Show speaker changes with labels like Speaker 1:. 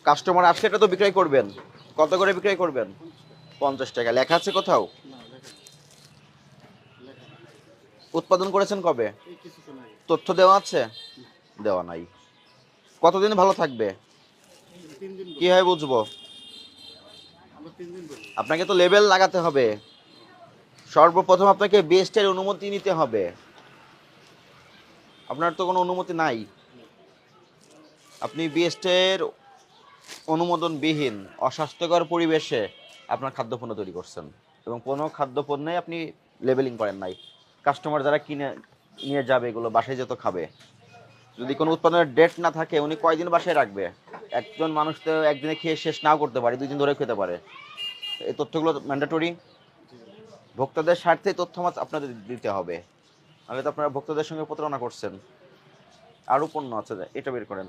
Speaker 1: Customer আসলে এটা তো বিক্রয় করবেন। কত করে বিক্রয় করবেন? 50 টাকা। লেখা আছে কোথাও? উৎপাদন করেছেন কবে? তথ্য দেওয়া আছে? দেওয়া নাই। কতদিন ভালো থাকবে? কিভাবে বুঝবো? আপনাকে তো লেবেল লাগাতে হবে। সর্বপ্রথম আপনাকে বেস্টের অনুমতি নিতে হবে। আপনার তো কোনো অনুমতি নাই। আপনি বেস্টের অনুমোদনবিহীন অস্বাস্থ্যকর পরিবেশে আপনার খাদ্যপণ্য তৈরি করছেন এবং কোনো খাদ্যপণ্যে আপনি লেবেলিং করেন নাই। কাস্টমার যারা কিনে নিয়ে যাবে এগুলো বাসায় যেত খাবে, যদি কোনো উৎপাদনের ডেট না থাকে উনি কয়দিন বাসায় রাখবে? একজন মানুষ তো একদিনে খেয়ে শেষ নাও করতে পারে, 2 দিন ধরে খেতে পারে। এই তথ্যগুলো ম্যান্ডেটরি। ভোক্তাদের স্বার্থে তথ্য আপনাদের দিতে হবে, নাহলে তো আপনারা ভোক্তাদের সঙ্গে প্রতারণা করছেন। আরও পণ্য আছে, এটা বের করেন।